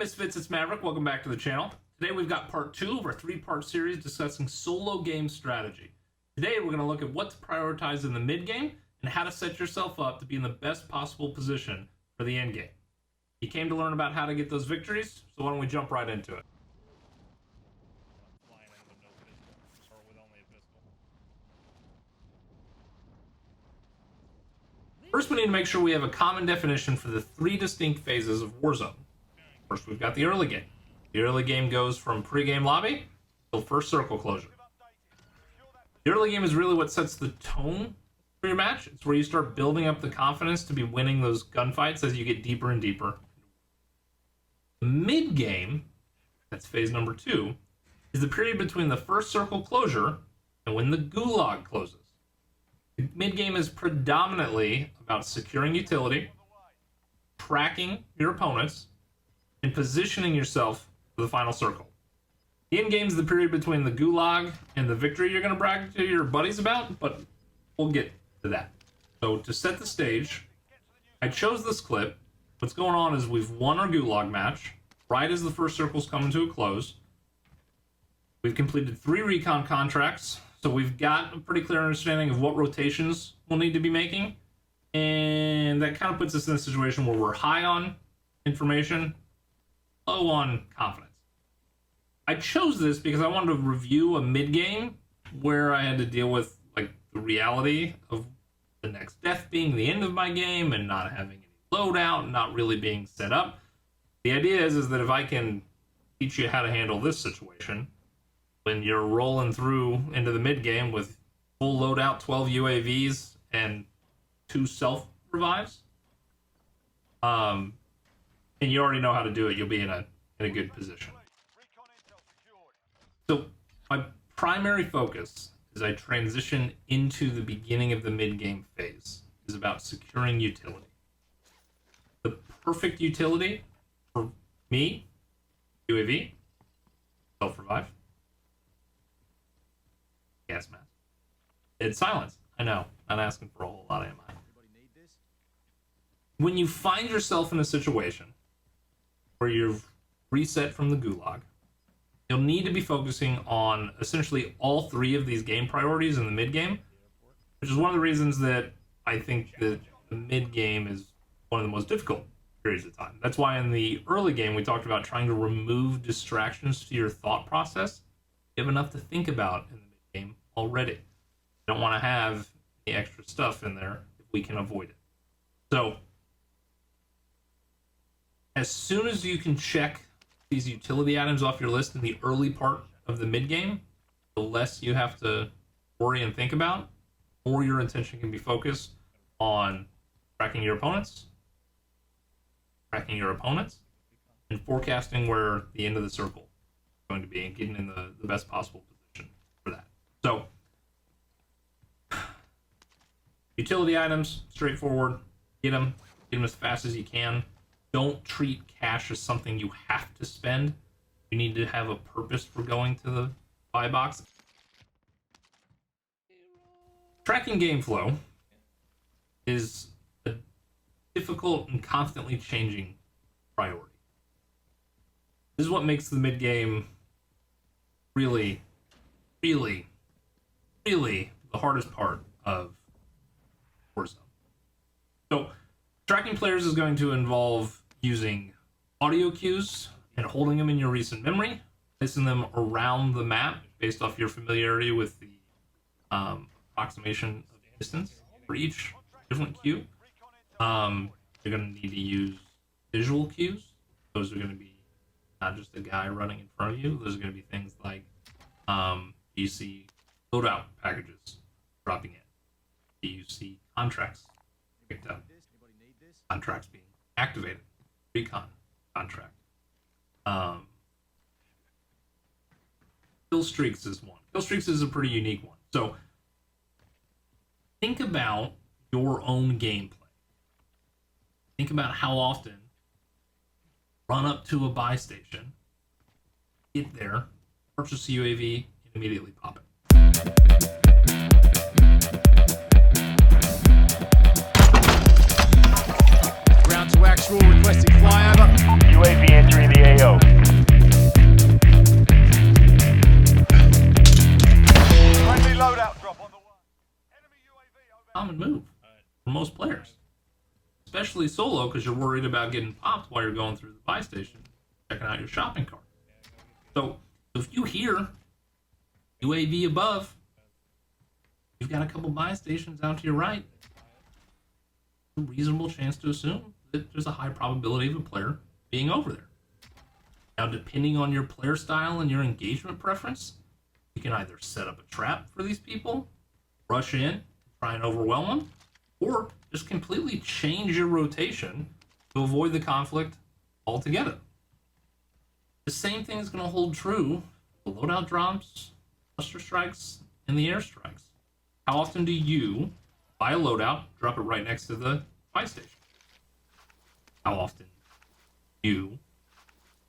Misfits, it's Maverick. Welcome back to the channel. Today we've got part 2 of our 3-part series discussing solo game strategy. Today we're going to look at what to prioritize in the mid game and how to set yourself up to be in the best possible position for the end game. You came to learn about how to get those victories, so why don't we jump right into it. First, we need to make sure we have a common definition for the 3 distinct phases of Warzone. First, we've got the early game. The early game goes from pre-game lobby till first circle closure. The early game is really what sets the tone for your match. It's where you start building up the confidence to be winning those gunfights as you get deeper and deeper. The mid game, that's phase number 2, is the period between the first circle closure and when the gulag closes. The mid game is predominantly about securing utility, tracking your opponents, and positioning yourself for the final circle. The end game is the period between the gulag and the victory you're going to brag to your buddies about, but we'll get to that. So to set the stage, I chose this clip. What's going on is we've won our gulag match right as the first circle's coming to a close. We've completed 3 recon contracts, so we've got a pretty clear understanding of what rotations we'll need to be making, and that kind of puts us in a situation where we're high on information, low on confidence. I chose this because I wanted to review a mid-game where I had to deal with like the reality of the next death being the end of my game and not having any loadout and not really being set up. The idea is that if I can teach you how to handle this situation, when you're rolling through into the mid-game with full loadout, 12 UAVs, and 2 self-revives, and you already know how to do it, you'll be in a good position. So my primary focus as I transition into the beginning of the mid-game phase is about securing utility. The perfect utility for me, UAV, self-revive, gas mask. It's silence. I know. Not asking for a whole lot, am I? When you find yourself in a situation where you've reset from the gulag, you'll need to be focusing on essentially all 3 of these game priorities in the mid game, which is one of the reasons that I think that the mid game is one of the most difficult periods of time. That's why in the early game we talked about trying to remove distractions to your thought process. You have enough to think about in the mid game already. You don't want to have any extra stuff in there if we can avoid it. So as soon as you can check these utility items off your list in the early part of the mid game, the less you have to worry and think about, more your attention can be focused on tracking your opponents, and forecasting where the end of the circle is going to be and getting in the best possible position for that. So utility items, straightforward. Get them as fast as you can. Don't treat cash as something you have to spend. You need to have a purpose for going to the buy box. Tracking game flow is a difficult and constantly changing priority. This is what makes the mid game really the hardest part of Warzone. So tracking players is going to involve using audio cues and holding them in your recent memory, placing them around the map based off your familiarity with the approximation of distance for each different cue. You're going to need to use visual cues. Those are going to be not just a guy running in front of you. Those are going to be things like you see loadout packages dropping in. You see contracts picked up. Contracts being activated. Recon contract. Kill streaks is one. Kill streaks is a pretty unique one. So think about your own gameplay. Think about how often run up to a buy station, get there, purchase a UAV, and immediately pop it. Round 2. actual requesting flyover. UAV entering the AO. Friendly loadout drop on the way. Enemy UAV over. Common move for most players, especially solo, because you're worried about getting popped while you're going through the buy station, checking out your shopping cart. So if you hear UAV above, you've got a couple buy stations out to your right, a reasonable chance to assume that there's a high probability of a player being over there. Now, depending on your player style and your engagement preference, you can either set up a trap for these people, rush in, try and overwhelm them, or just completely change your rotation to avoid the conflict altogether. The same thing is going to hold true for loadout drops, cluster strikes, and the airstrikes. How often do you buy a loadout, drop it right next to the buy station? How often do you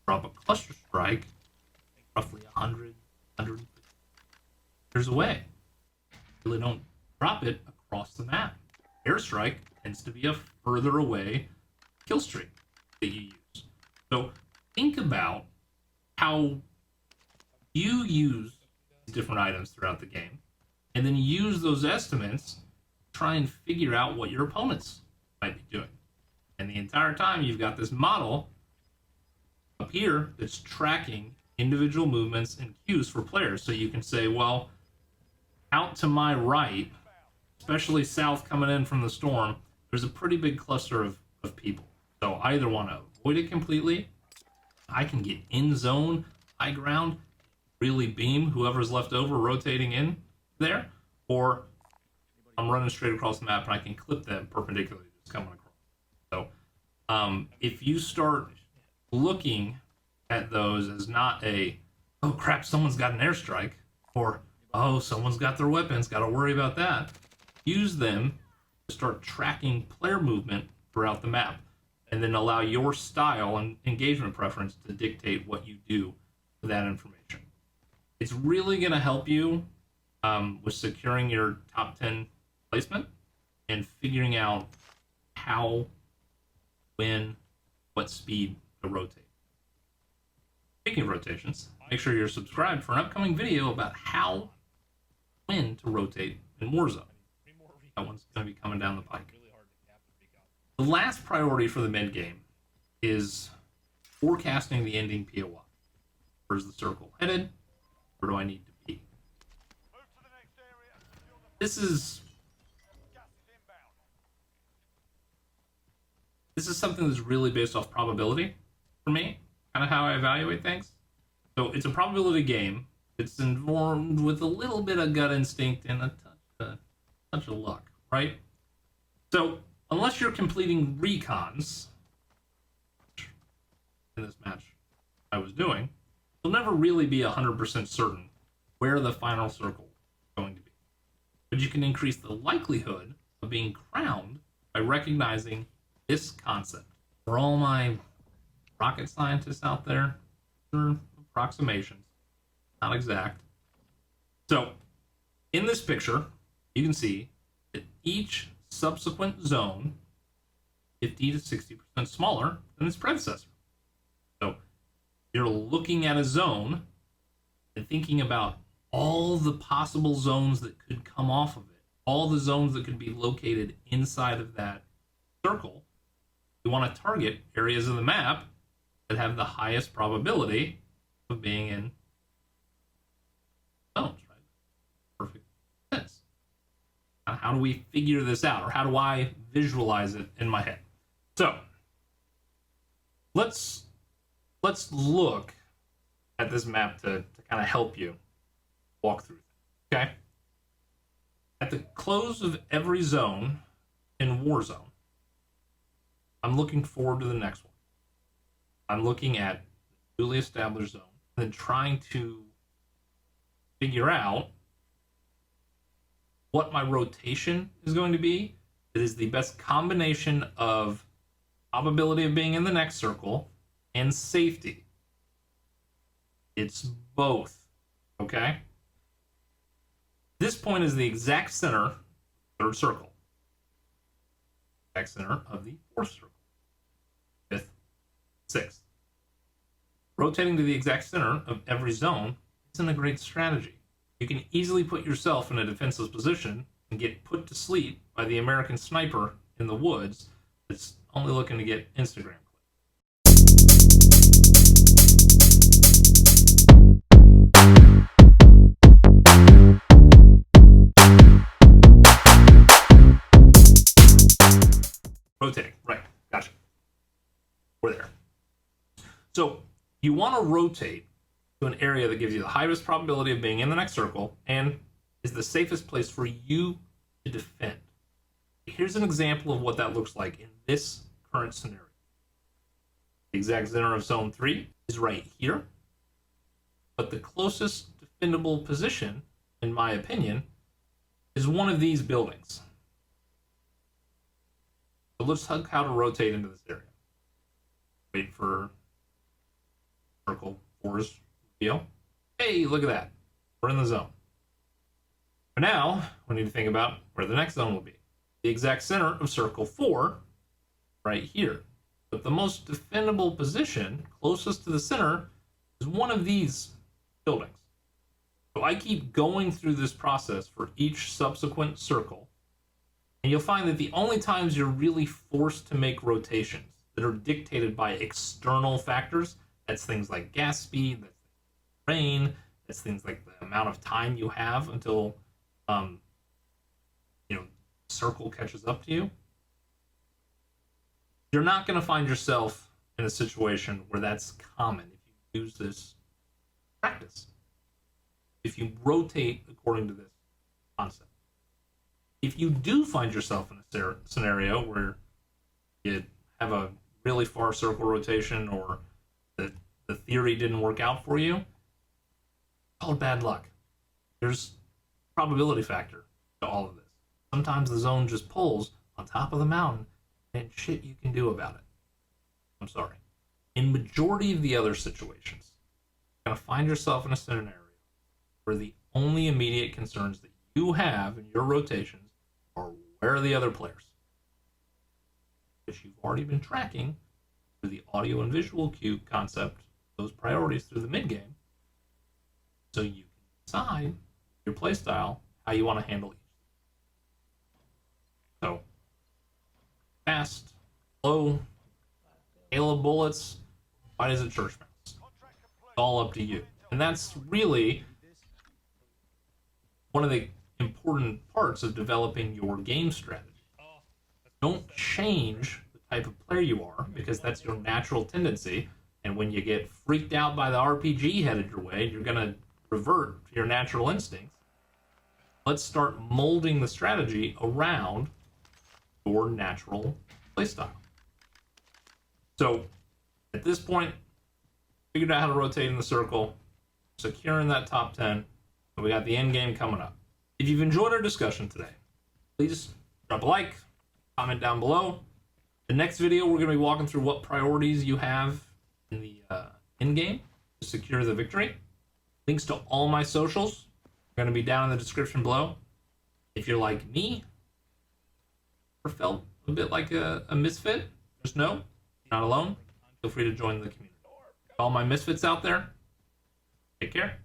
drop a cluster strike roughly 100, 150 meters away? You really don't drop it across the map. Airstrike tends to be a further away kill streak that you use. So think about how you use different items throughout the game, and then use those estimates to try and figure out what your opponents might be doing. And the entire time you've got this model up here that's tracking individual movements and cues for players. So you can say, well, out to my right, especially south coming in from the storm, there's a pretty big cluster of people. So I either want to avoid it completely, I can get in zone, high ground, really beam whoever's left over rotating in there, or I'm running straight across the map and I can clip them perpendicularly just coming across. So if you start looking at those as not a, oh crap, someone's got an airstrike, or oh, someone's got their weapons, got to worry about that, use them to start tracking player movement throughout the map, and then allow your style and engagement preference to dictate what you do with that information. It's really going to help you with securing your top 10 placement and figuring out how, when, what speed to rotate. Speaking of rotations, make sure you're subscribed for an upcoming video about how, when to rotate in Warzone. That one's going to be coming down the pike. The last priority for the mid game is forecasting the ending POI. Where's the circle headed? Where do I need to be? This is something that's really based off probability for me, kind of how I evaluate things. So it's a probability game. It's informed with a little bit of gut instinct and a touch of luck, right? So unless you're completing recons, in this match I was doing, you'll never really be 100% certain where the final circle is going to be. But you can increase the likelihood of being crowned by recognizing this concept. For all my rocket scientists out there, they're approximations, not exact. So, in this picture, you can see that each subsequent zone 50 to 60% smaller than its predecessor. So, you're looking at a zone and thinking about all the possible zones that could come off of it, all the zones that could be located inside of that circle. You want to target areas of the map that have the highest probability of being in zones, right? Perfect sense. Now, how do we figure this out, or how do I visualize it in my head? So let's look at this map to kind of help you walk through it. Okay? At the close of every zone in Warzone, I'm looking forward to the next one. I'm looking at the newly established zone and then trying to figure out what my rotation is going to be that is the best combination of probability of being in the next circle and safety. It's both, okay? This point is the exact center, third circle. Exact center of the fourth circle. 6th. Rotating to the exact center of every zone isn't a great strategy. You can easily put yourself in a defenseless position and get put to sleep by the American sniper in the woods that's only looking to get Instagram clicks. Rotating, right, gotcha. We're there. So you want to rotate to an area that gives you the highest probability of being in the next circle and is the safest place for you to defend. Here's an example of what that looks like in this current scenario. The exact center of zone 3 is right here, but the closest defendable position, in my opinion, is one of these buildings. So let's hug how to rotate into this area. Wait for circle 4's reveal. Hey, look at that. We're in the zone. But now, we need to think about where the next zone will be. The exact center of circle 4, right here. But the most defendable position, closest to the center, is one of these buildings. So I keep going through this process for each subsequent circle, and you'll find that the only times you're really forced to make rotations that are dictated by external factors, that's things like gas speed, that's rain, that's things like the amount of time you have until circle catches up to you. You're not going to find yourself in a situation where that's common if you use this practice. If you rotate according to this concept. If you do find yourself in a scenario where you have a really far circle rotation or the theory didn't work out for you, it's called bad luck. There's a probability factor to all of this. Sometimes the zone just pulls on top of the mountain and shit you can do about it. I'm sorry. In majority of the other situations, you're going to find yourself in a scenario where the only immediate concerns that you have in your rotations are where are the other players, which you've already been tracking through the audio and visual cue concept, those priorities through the mid game, so you can decide your playstyle how you want to handle each. So, fast, low, hail of bullets, why does it church mouse? It's all up to you. And that's really one of the important parts of developing your game strategy. Don't change the type of player you are, because that's your natural tendency, and when you get freaked out by the RPG headed your way, you're going to revert to your natural instincts. Let's start molding the strategy around your natural playstyle. So, at this point, figured out how to rotate in the circle, securing that top 10, and we got the end game coming up. If you've enjoyed our discussion today, please drop a like, comment down below. The next video, we're going to be walking through what priorities you have in the end game to secure the victory. Links to all my socials are going to be down in the description below. If you're like me, or felt a bit like a misfit, just know you're not alone. Feel free to join the community. All my misfits out there, take care.